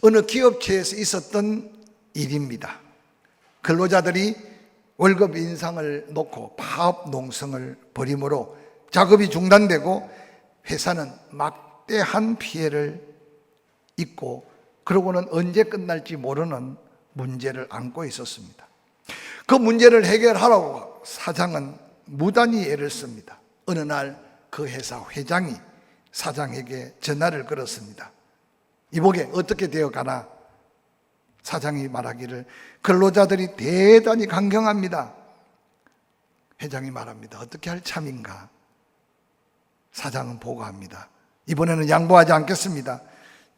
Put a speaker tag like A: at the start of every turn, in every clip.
A: 어느 기업체에서 있었던 일입니다. 근로자들이 월급 인상을 놓고 파업 농성을 벌이므로 작업이 중단되고 회사는 막대한 피해를 입고 그러고는 언제 끝날지 모르는 문제를 안고 있었습니다. 그 문제를 해결하라고 사장은 무단히 애를 씁니다. 어느 날 그 회사 회장이 사장에게 전화를 걸었습니다. 이보게 어떻게 되어가나? 사장이 말하기를 근로자들이 대단히 강경합니다. 회장이 말합니다. 어떻게 할 참인가? 사장은 보고합니다. 이번에는 양보하지 않겠습니다.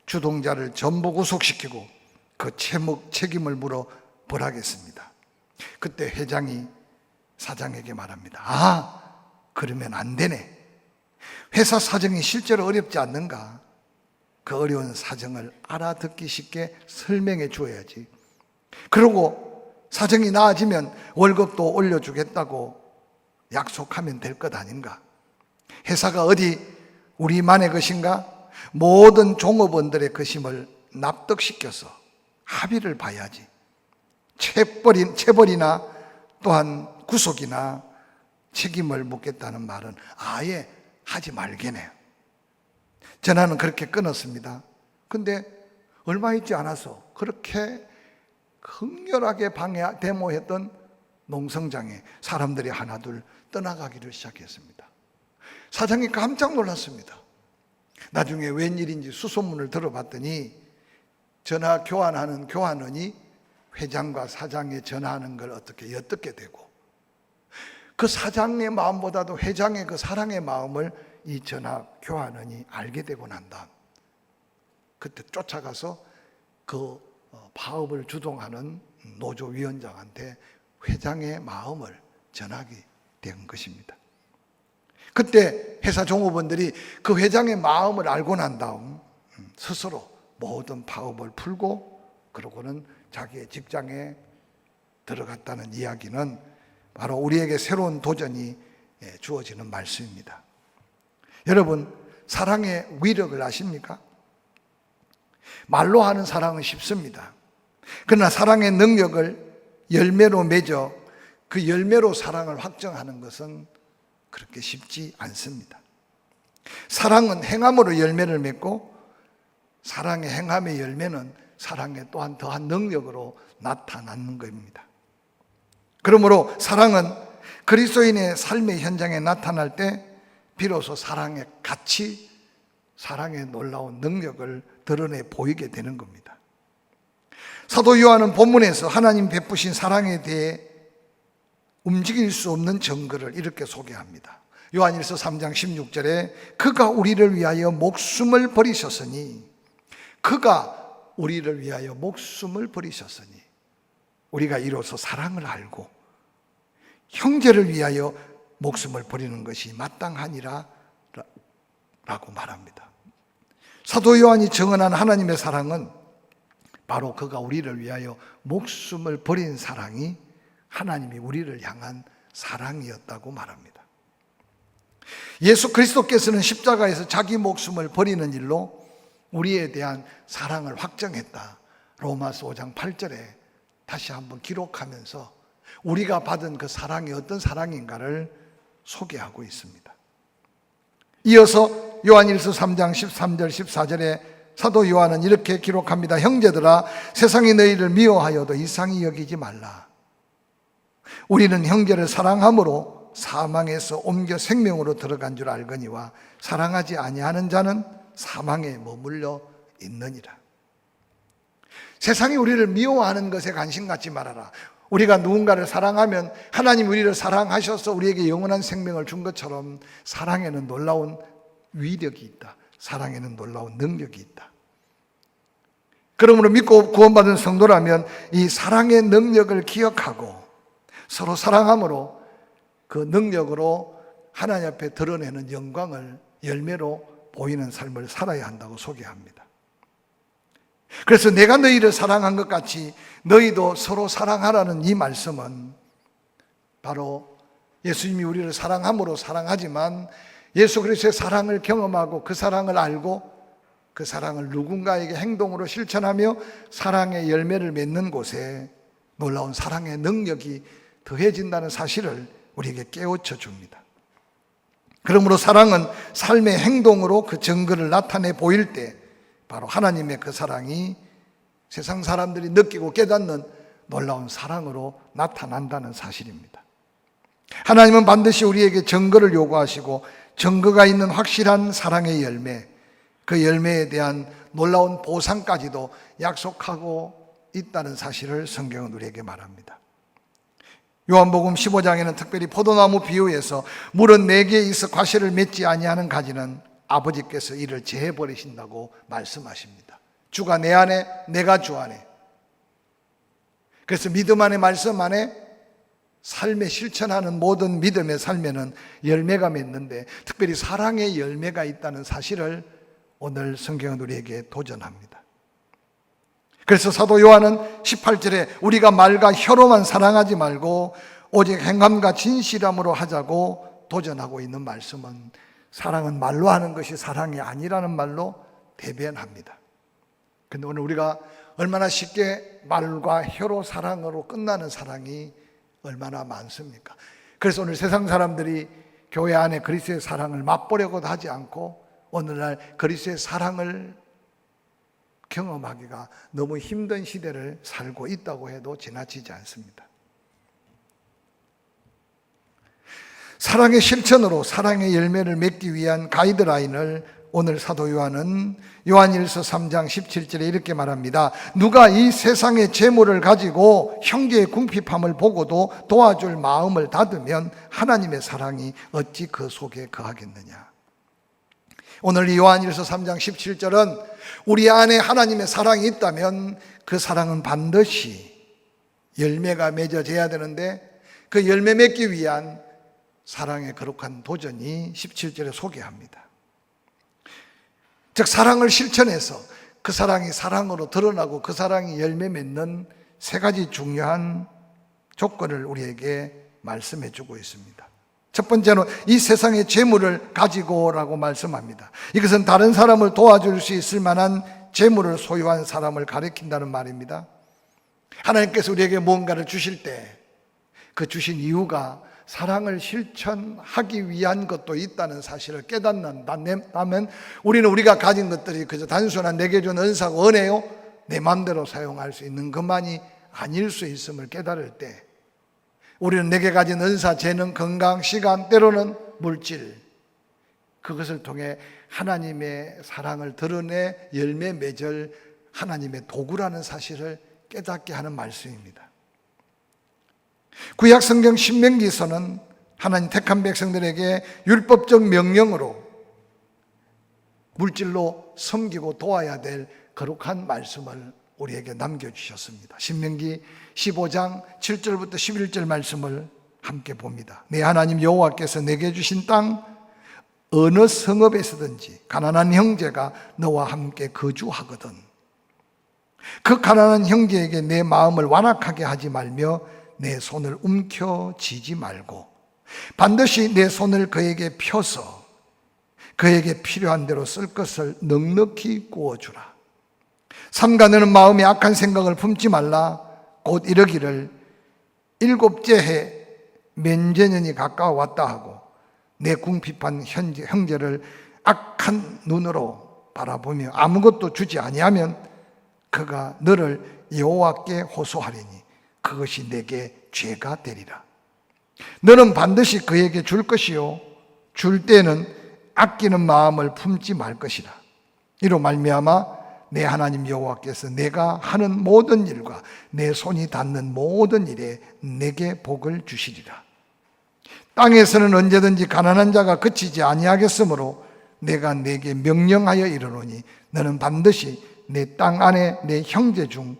A: 주동자를 전부 구속시키고 그 책임을 물어 벌하겠습니다. 그때 회장이 사장에게 말합니다. 아, 그러면 안 되네. 회사 사정이 실제로 어렵지 않는가? 그 어려운 사정을 알아듣기 쉽게 설명해 주어야지. 그리고 사정이 나아지면 월급도 올려주겠다고 약속하면 될 것 아닌가? 회사가 어디 우리만의 것인가? 모든 종업원들의 것임을 납득시켜서 합의를 봐야지. 체벌이나 또한 구속이나 책임을 묻겠다는 말은 아예 하지 말겠네요. 전화는 그렇게 끊었습니다. 근데 얼마 있지 않아서 그렇게 극렬하게 데모했던 농성장에 사람들이 하나둘 떠나가기를 시작했습니다. 사장이 깜짝 놀랐습니다. 나중에 웬일인지 수소문을 들어봤더니 전화 교환하는 교환원이 회장과 사장에 전화하는 걸 어떻게 엿듣게 되고 그 사장의 마음보다도 회장의 그 사랑의 마음을 이 전화 교환원이 알게 되고 난 다음 그때 쫓아가서 그 파업을 주동하는 노조위원장한테 회장의 마음을 전하게 된 것입니다. 그때 회사 종업원들이 그 회장의 마음을 알고 난 다음 스스로 모든 파업을 풀고 그러고는 자기의 직장에 들어갔다는 이야기는 바로 우리에게 새로운 도전이 주어지는 말씀입니다. 여러분, 사랑의 위력을 아십니까? 말로 하는 사랑은 쉽습니다. 그러나 사랑의 능력을 열매로 맺어 그 열매로 사랑을 확정하는 것은 그렇게 쉽지 않습니다. 사랑은 행함으로 열매를 맺고 사랑의 행함의 열매는 사랑의 또한 더한 능력으로 나타나는 겁니다. 그러므로 사랑은 그리스도인의 삶의 현장에 나타날 때 비로소 사랑의 가치, 사랑의 놀라운 능력을 드러내 보이게 되는 겁니다. 사도 요한은 본문에서 하나님 베푸신 사랑에 대해 움직일 수 없는 증거를 이렇게 소개합니다. 요한일서 3장 16절에 그가 우리를 위하여 목숨을 버리셨으니 그가 우리를 위하여 목숨을 버리셨으니 우리가 이로써 사랑을 알고 형제를 위하여 목숨을 버리는 것이 마땅하니라 라고 말합니다. 사도 요한이 증언한 하나님의 사랑은 바로 그가 우리를 위하여 목숨을 버린 사랑이 하나님이 우리를 향한 사랑이었다고 말합니다. 예수 그리스도께서는 십자가에서 자기 목숨을 버리는 일로 우리에 대한 사랑을 확정했다. 로마서 5장 8절에 다시 한번 기록하면서 우리가 받은 그 사랑이 어떤 사랑인가를 소개하고 있습니다. 이어서 요한일서 3장 13절 14절에 사도 요한은 이렇게 기록합니다. 형제들아, 세상이 너희를 미워하여도 이상히 여기지 말라. 우리는 형제를 사랑함으로 사망에서 옮겨 생명으로 들어간 줄 알거니와 사랑하지 아니하는 자는 사망에 머물러 있느니라. 세상이 우리를 미워하는 것에 관심 갖지 말아라. 우리가 누군가를 사랑하면 하나님 우리를 사랑하셔서 우리에게 영원한 생명을 준 것처럼 사랑에는 놀라운 위력이 있다. 사랑에는 놀라운 능력이 있다. 그러므로 믿고 구원받은 성도라면 이 사랑의 능력을 기억하고 서로 사랑함으로 그 능력으로 하나님 앞에 드러내는 영광을 열매로 보이는 삶을 살아야 한다고 소개합니다. 그래서 내가 너희를 사랑한 것 같이 너희도 서로 사랑하라는 이 말씀은 바로 예수님이 우리를 사랑함으로 사랑하지만 예수 그리스도의 사랑을 경험하고 그 사랑을 알고 그 사랑을 누군가에게 행동으로 실천하며 사랑의 열매를 맺는 곳에 놀라운 사랑의 능력이 더해진다는 사실을 우리에게 깨우쳐 줍니다. 그러므로 사랑은 삶의 행동으로 그 증거를 나타내 보일 때 바로 하나님의 그 사랑이 세상 사람들이 느끼고 깨닫는 놀라운 사랑으로 나타난다는 사실입니다. 하나님은 반드시 우리에게 증거를 요구하시고 증거가 있는 확실한 사랑의 열매, 그 열매에 대한 놀라운 보상까지도 약속하고 있다는 사실을 성경은 우리에게 말합니다. 요한복음 15장에는 특별히 포도나무 비유에서 물은 내게 있어 과실을 맺지 아니하는 가지는 아버지께서 이를 제해버리신다고 말씀하십니다. 주가 내 안에, 내가 주 안에. 그래서 믿음 안에, 말씀 안에 삶에 실천하는 모든 믿음의 삶에는 열매가 맺는데 특별히 사랑의 열매가 있다는 사실을 오늘 성경은 우리에게 도전합니다. 그래서 사도 요한은 18절에 우리가 말과 혀로만 사랑하지 말고 오직 행함과 진실함으로 하자고 도전하고 있는 말씀은 사랑은 말로 하는 것이 사랑이 아니라는 말로 대변합니다. 근데 오늘 우리가 얼마나 쉽게 말과 혀로 사랑으로 끝나는 사랑이 얼마나 많습니까? 그래서 오늘 세상 사람들이 교회 안에 그리스도의 사랑을 맛보려고도 하지 않고 오늘날 그리스도의 사랑을 경험하기가 너무 힘든 시대를 살고 있다고 해도 지나치지 않습니다. 사랑의 실천으로 사랑의 열매를 맺기 위한 가이드라인을 오늘 사도 요한은 요한일서 3장 17절에 이렇게 말합니다. 누가 이 세상의 재물을 가지고 형제의 궁핍함을 보고도 도와줄 마음을 닫으면 하나님의 사랑이 어찌 그 속에 거하겠느냐. 오늘 이 요한일서 3장 17절은 우리 안에 하나님의 사랑이 있다면 그 사랑은 반드시 열매가 맺어져야 되는데 그 열매 맺기 위한 사랑의 거룩한 도전이 17절에 소개합니다. 즉 사랑을 실천해서 그 사랑이 사랑으로 드러나고 그 사랑이 열매 맺는 세 가지 중요한 조건을 우리에게 말씀해 주고 있습니다. 첫 번째는 이 세상의 재물을 가지고라고 말씀합니다. 이것은 다른 사람을 도와줄 수 있을 만한 재물을 소유한 사람을 가리킨다는 말입니다. 하나님께서 우리에게 무언가를 주실 때 그 주신 이유가 사랑을 실천하기 위한 것도 있다는 사실을 깨닫는다면 우리는 우리가 가진 것들이 그저 단순한 내게 준 은사고 은혜요 내 마음대로 사용할 수 있는 것만이 아닐 수 있음을 깨달을 때 우리는 내게 가진 은사, 재능, 건강, 시간, 때로는 물질 그것을 통해 하나님의 사랑을 드러내 열매 맺을 하나님의 도구라는 사실을 깨닫게 하는 말씀입니다. 구약 성경 신명기서는 하나님 택한 백성들에게 율법적 명령으로 물질로 섬기고 도와야 될 거룩한 말씀을 우리에게 남겨주셨습니다. 신명기 15장 7절부터 11절 말씀을 함께 봅니다. 내 하나님 여호와께서 내게 주신 땅 어느 성읍에서든지 가난한 형제가 너와 함께 거주하거든 그 가난한 형제에게 내 마음을 완악하게 하지 말며 내 손을 움켜쥐지 말고 반드시 내 손을 그에게 펴서 그에게 필요한 대로 쓸 것을 넉넉히 구워주라. 삼가 너는 마음에 악한 생각을 품지 말라. 곧 이러기를 일곱째 해 면제년이 가까워왔다 하고 내 궁핍한 형제를 악한 눈으로 바라보며 아무것도 주지 아니하면 그가 너를 여호와께 호소하리니 그것이 내게 죄가 되리라. 너는 반드시 그에게 줄 것이요 줄 때는 아끼는 마음을 품지 말 것이라. 이로 말미암아 내 하나님 여호와께서 내가 하는 모든 일과 내 손이 닿는 모든 일에 내게 복을 주시리라. 땅에서는 언제든지 가난한 자가 그치지 아니하겠으므로 내가 내게 명령하여 이르노니 너는 반드시 내 땅 안에 내 형제 중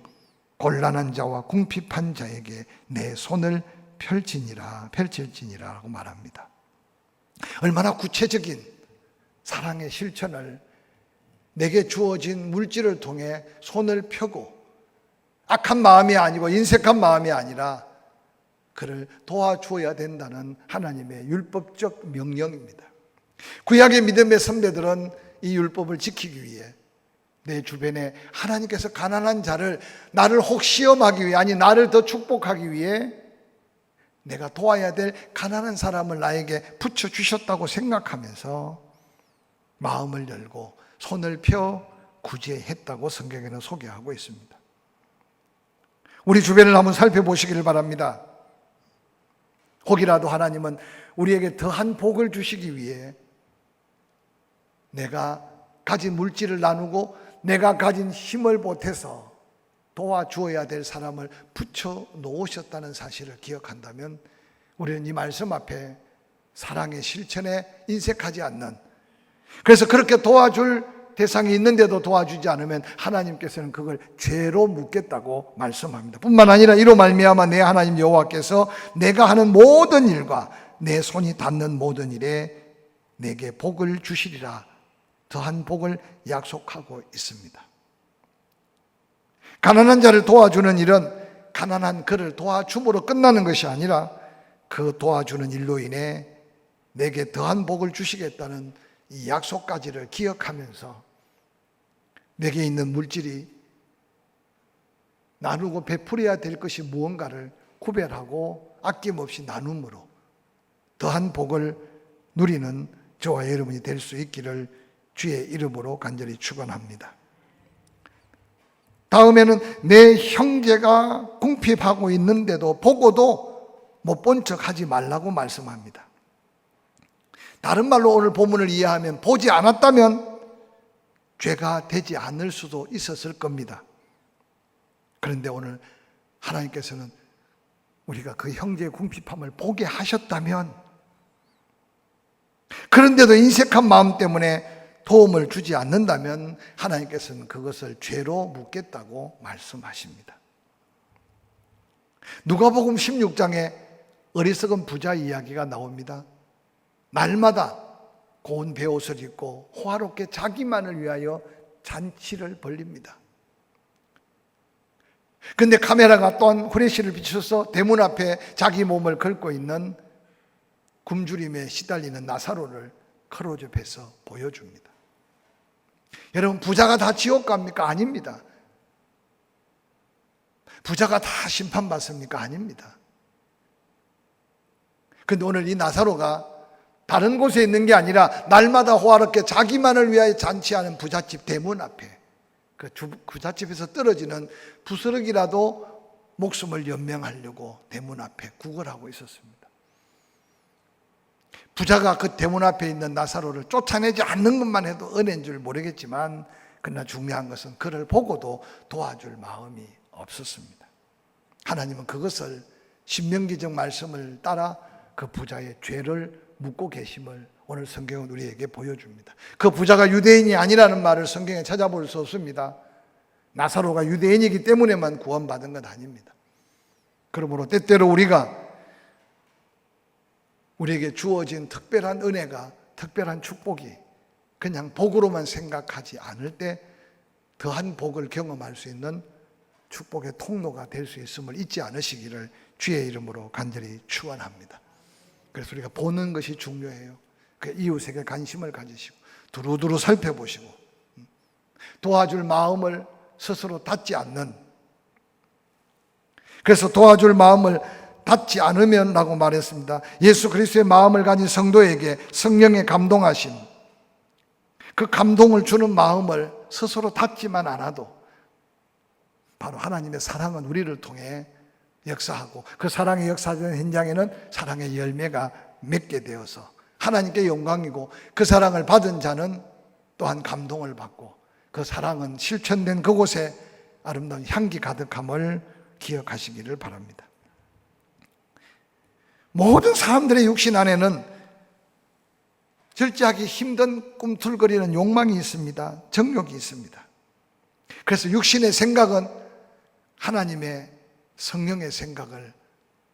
A: 곤란한 자와 궁핍한 자에게 내 손을 펼칠지니라라고 말합니다. 얼마나 구체적인 사랑의 실천을 내게 주어진 물질을 통해 손을 펴고 악한 마음이 아니고 인색한 마음이 아니라 그를 도와주어야 된다는 하나님의 율법적 명령입니다. 구약의 믿음의 선배들은 이 율법을 지키기 위해 내 주변에 하나님께서 가난한 자를 나를 혹 시험하기 위해, 아니 나를 더 축복하기 위해 내가 도와야 될 가난한 사람을 나에게 붙여주셨다고 생각하면서 마음을 열고 손을 펴 구제했다고 성경에는 소개하고 있습니다. 우리 주변을 한번 살펴보시기를 바랍니다. 혹이라도 하나님은 우리에게 더한 복을 주시기 위해 내가 가진 물질을 나누고 내가 가진 힘을 보태서 도와주어야 될 사람을 붙여 놓으셨다는 사실을 기억한다면 우리는 이 말씀 앞에 사랑의 실천에 인색하지 않는, 그래서 그렇게 도와줄 대상이 있는데도 도와주지 않으면 하나님께서는 그걸 죄로 묻겠다고 말씀합니다. 뿐만 아니라 이로 말미암아 내 하나님 여호와께서 내가 하는 모든 일과 내 손이 닿는 모든 일에 내게 복을 주시리라, 더한 복을 약속하고 있습니다. 가난한 자를 도와주는 일은 가난한 그를 도와줌으로 끝나는 것이 아니라 그 도와주는 일로 인해 내게 더한 복을 주시겠다는 이 약속까지를 기억하면서 내게 있는 물질이 나누고 베풀어야 될 것이 무언가를 구별하고 아낌없이 나눔으로 더한 복을 누리는 저와 여러분이 될 수 있기를 주의 이름으로 간절히 축원합니다. 다음에는 내 형제가 궁핍하고 있는데도 보고도 못 본 척 하지 말라고 말씀합니다. 다른 말로 오늘 본문을 이해하면 보지 않았다면 죄가 되지 않을 수도 있었을 겁니다. 그런데 오늘 하나님께서는 우리가 그 형제의 궁핍함을 보게 하셨다면, 그런데도 인색한 마음 때문에 도움을 주지 않는다면 하나님께서는 그것을 죄로 묻겠다고 말씀하십니다. 누가복음 16장에 어리석은 부자 이야기가 나옵니다. 날마다 고운 베옷을 입고 호화롭게 자기만을 위하여 잔치를 벌립니다. 그런데 카메라가 또한 후레쉬를 비춰서 대문 앞에 자기 몸을 긁고 있는 굶주림에 시달리는 나사로를 클로즈업해서 보여줍니다. 여러분, 부자가 다 지옥 갑니까? 아닙니다. 부자가 다 심판받습니까? 아닙니다. 그런데 오늘 이 나사로가 다른 곳에 있는 게 아니라 날마다 호화롭게 자기만을 위하여 잔치하는 부잣집 대문 앞에, 그 부잣집에서 떨어지는 부스러기라도 목숨을 연명하려고 대문 앞에 구걸하고 있었습니다. 부자가 그 대문 앞에 있는 나사로를 쫓아내지 않는 것만 해도 은혜인 줄 모르겠지만, 그러나 중요한 것은 그를 보고도 도와줄 마음이 없었습니다. 하나님은 그것을 신명기적 말씀을 따라 그 부자의 죄를 묻고 계심을 오늘 성경은 우리에게 보여줍니다. 그 부자가 유대인이 아니라는 말을 성경에 찾아볼 수 없습니다. 나사로가 유대인이기 때문에만 구원받은 건 아닙니다. 그러므로 때때로 우리에게 주어진 특별한 은혜가, 특별한 축복이 그냥 복으로만 생각하지 않을 때 더한 복을 경험할 수 있는 축복의 통로가 될 수 있음을 잊지 않으시기를 주의 이름으로 간절히 축원합니다. 그래서 우리가 보는 것이 중요해요. 그 이웃에게 관심을 가지시고 두루두루 살펴보시고 도와줄 마음을 스스로 닫지 않는, 그래서 도와줄 마음을 닫지 않으면 라고 말했습니다. 예수 그리스도의 마음을 가진 성도에게 성령의 감동하심, 그 감동을 주는 마음을 스스로 닫지만 않아도 바로 하나님의 사랑은 우리를 통해 역사하고, 그 사랑의 역사하는 현장에는 사랑의 열매가 맺게 되어서 하나님께 영광이고, 그 사랑을 받은 자는 또한 감동을 받고, 그 사랑은 실천된 그곳에 아름다운 향기 가득함을 기억하시기를 바랍니다. 모든 사람들의 육신 안에는 절제하기 힘든 꿈틀거리는 욕망이 있습니다. 정욕이 있습니다. 그래서 육신의 생각은 하나님의 성령의 생각을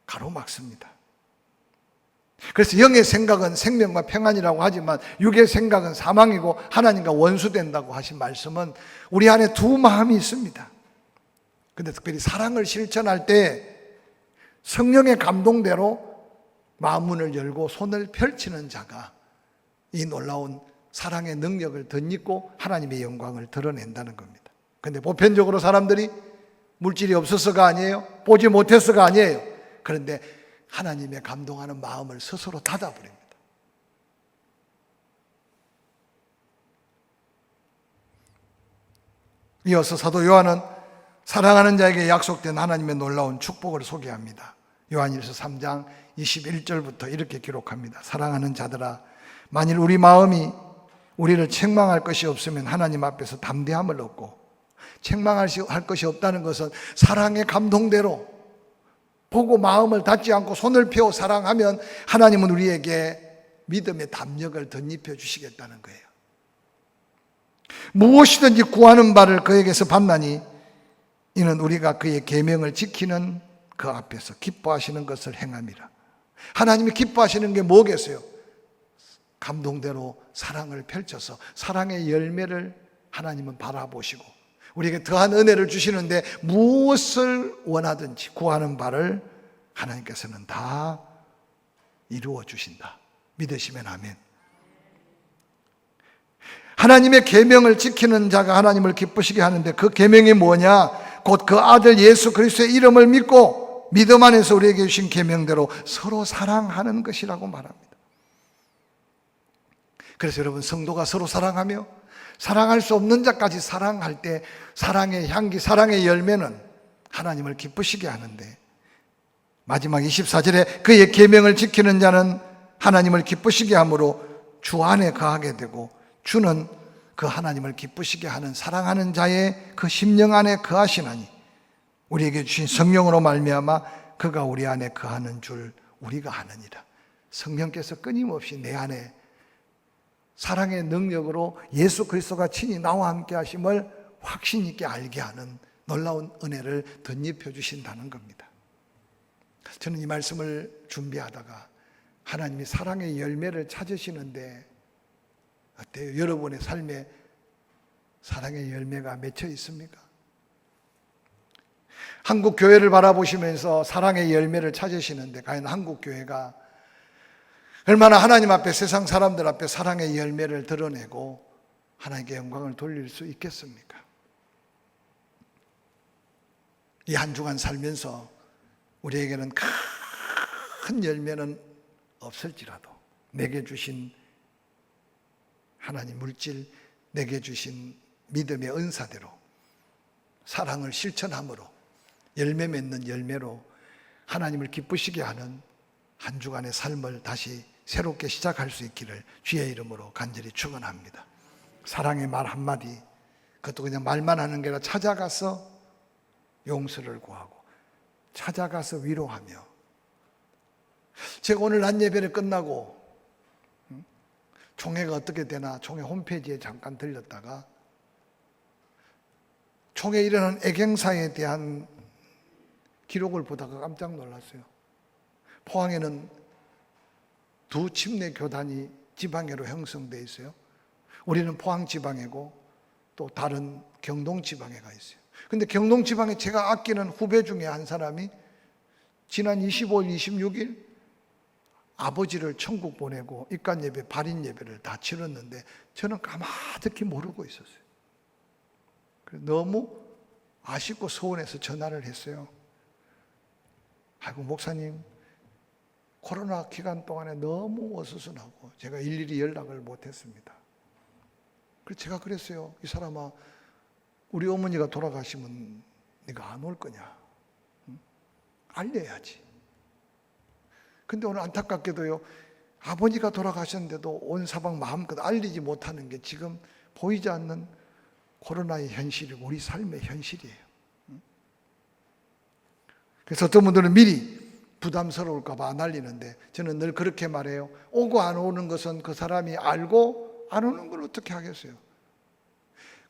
A: 가로막습니다. 그래서 영의 생각은 생명과 평안이라고 하지만 육의 생각은 사망이고 하나님과 원수된다고 하신 말씀은 우리 안에 두 마음이 있습니다. 그런데 특별히 사랑을 실천할 때 성령의 감동대로 마음문을 열고 손을 펼치는 자가 이 놀라운 사랑의 능력을 덧입고 하나님의 영광을 드러낸다는 겁니다. 그런데 보편적으로 사람들이 물질이 없어서가 아니에요. 보지 못해서가 아니에요. 그런데 하나님의 감동하는 마음을 스스로 닫아버립니다. 이어서 사도 요한은 사랑하는 자에게 약속된 하나님의 놀라운 축복을 소개합니다. 요한일서 3장 21절부터 이렇게 기록합니다. 사랑하는 자들아, 만일 우리 마음이 우리를 책망할 것이 없으면 하나님 앞에서 담대함을 얻고, 책망할 것이 없다는 것은 사랑의 감동대로 보고 마음을 닫지 않고 손을 펴 사랑하면 하나님은 우리에게 믿음의 담력을 덧입혀 주시겠다는 거예요. 무엇이든지 구하는 바를 그에게서 받나니 이는 우리가 그의 계명을 지키는 그 앞에서 기뻐하시는 것을 행함이라. 하나님이 기뻐하시는 게 뭐겠어요? 감동대로 사랑을 펼쳐서 사랑의 열매를 하나님은 바라보시고 우리에게 더한 은혜를 주시는데 무엇을 원하든지 구하는 바를 하나님께서는 다 이루어 주신다. 믿으시면 아멘. 하나님의 계명을 지키는 자가 하나님을 기쁘시게 하는데 그 계명이 뭐냐? 곧 그 아들 예수 그리스도의 이름을 믿고 믿음 안에서 우리에게 주신 계명대로 서로 사랑하는 것이라고 말합니다. 그래서 여러분, 성도가 서로 사랑하며 사랑할 수 없는 자까지 사랑할 때 사랑의 향기, 사랑의 열매는 하나님을 기쁘시게 하는데, 마지막 24절에 그의 계명을 지키는 자는 하나님을 기쁘시게 함으로 주 안에 거하게 되고 주는 그 하나님을 기쁘시게 하는 사랑하는 자의 그 심령 안에 거하시나니 우리에게 주신 성령으로 말미암아 그가 우리 안에 거하는 줄 우리가 아느니라. 성령께서 끊임없이 내 안에 사랑의 능력으로 예수 그리스도가 친히 나와 함께 하심을 확신 있게 알게 하는 놀라운 은혜를 덧입혀 주신다는 겁니다. 저는 이 말씀을 준비하다가 하나님이 사랑의 열매를 찾으시는데 어때요? 여러분의 삶에 사랑의 열매가 맺혀 있습니까? 한국 교회를 바라보시면서 사랑의 열매를 찾으시는데 과연 한국 교회가 얼마나 하나님 앞에, 세상 사람들 앞에 사랑의 열매를 드러내고 하나님께 영광을 돌릴 수 있겠습니까? 이 한 주간 살면서 우리에게는 큰 열매는 없을지라도 내게 주신 하나님 물질, 내게 주신 믿음의 은사대로 사랑을 실천함으로 열매 맺는 열매로 하나님을 기쁘시게 하는 한 주간의 삶을 다시 새롭게 시작할 수 있기를 주의 이름으로 간절히 축원합니다. 사랑의 말 한마디, 그것도 그냥 말만 하는 게 아니라 찾아가서 용서를 구하고 찾아가서 위로하며. 제가 오늘 낮 예배를 끝나고 총회가 어떻게 되나 총회 홈페이지에 잠깐 들렸다가 총회에 일어난 애경사에 대한 기록을 보다가 깜짝 놀랐어요. 포항에는 두 침례 교단이 지방회로 형성되어 있어요. 우리는 포항 지방회고 또 다른 경동 지방회가 있어요. 근데 경동 지방에 제가 아끼는 후배 중에 한 사람이 지난 25일, 26일 아버지를 천국 보내고 입간 예배, 발인 예배를 다 치렀는데 저는 까마득히 모르고 있었어요. 너무 아쉽고 서운해서 전화를 했어요. 아이고 목사님, 코로나 기간 동안에 너무 어수선하고 제가 일일이 연락을 못했습니다. 그래서 제가 그랬어요. 이 사람아, 우리 어머니가 돌아가시면 네가 안 올 거냐? 알려야지. 근데 오늘 안타깝게도요, 아버지가 돌아가셨는데도 온 사방 마음껏 알리지 못하는 게 지금 보이지 않는 코로나의 현실이고 우리 삶의 현실이에요. 그래서 어떤 분들은 미리 부담스러울까 봐 안 알리는데 저는 늘 그렇게 말해요. 오고 안 오는 것은 그 사람이 알고 안 오는 걸 어떻게 하겠어요.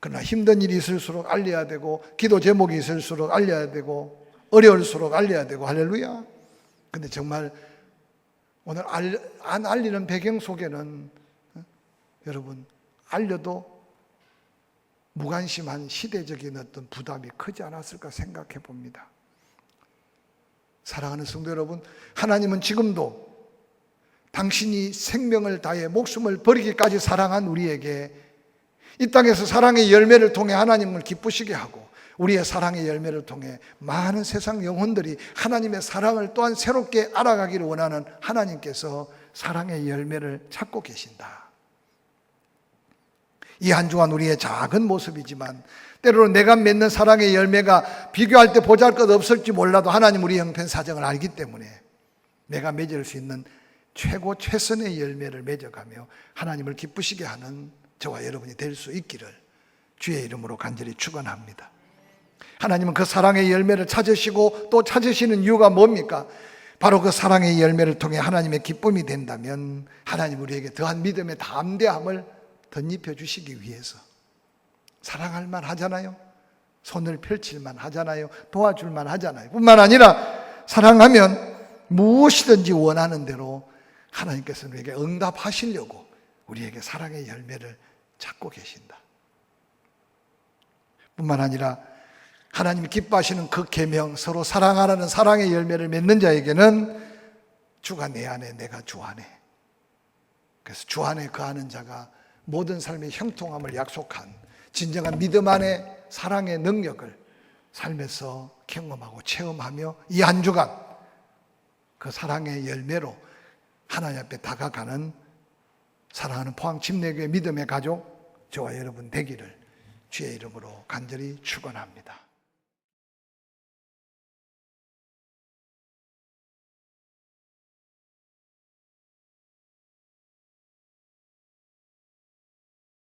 A: 그러나 힘든 일이 있을수록 알려야 되고 기도 제목이 있을수록 알려야 되고 어려울수록 알려야 되고 할렐루야. 근데 정말 오늘 안 알리는 배경 속에는 여러분 알려도 무관심한 시대적인 어떤 부담이 크지 않았을까 생각해 봅니다. 사랑하는 성도 여러분, 하나님은 지금도 당신이 생명을 다해 목숨을 버리기까지 사랑한 우리에게 이 땅에서 사랑의 열매를 통해 하나님을 기쁘시게 하고 우리의 사랑의 열매를 통해 많은 세상 영혼들이 하나님의 사랑을 또한 새롭게 알아가기를 원하는 하나님께서 사랑의 열매를 찾고 계신다. 이 한 주간 우리의 작은 모습이지만 때로는 내가 맺는 사랑의 열매가 비교할 때 보잘것없을지 몰라도 하나님 우리 형편 사정을 알기 때문에 내가 맺을 수 있는 최고 최선의 열매를 맺어가며 하나님을 기쁘시게 하는 저와 여러분이 될 수 있기를 주의 이름으로 간절히 축원합니다. 하나님은 그 사랑의 열매를 찾으시고 또 찾으시는 이유가 뭡니까? 바로 그 사랑의 열매를 통해 하나님의 기쁨이 된다면 하나님 우리에게 더한 믿음의 담대함을 덧입혀 주시기 위해서 사랑할 만 하잖아요. 손을 펼칠 만 하잖아요. 도와줄 만 하잖아요. 뿐만 아니라 사랑하면 무엇이든지 원하는 대로 하나님께서는 우리에게 응답하시려고 우리에게 사랑의 열매를 찾고 계신다. 뿐만 아니라 하나님이 기뻐하시는 그 계명, 서로 사랑하라는 사랑의 열매를 맺는 자에게는 주가 내 안에 내가 주 안에, 그래서 주 안에 거하는 자가 모든 삶의 형통함을 약속한 진정한 믿음 안에 사랑의 능력을 삶에서 경험하고 체험하며 이 한 주간 그 사랑의 열매로 하나님 앞에 다가가는 사랑하는 포항 침례교회 믿음의 가족 저와 여러분 되기를 주의 이름으로 간절히 축원합니다.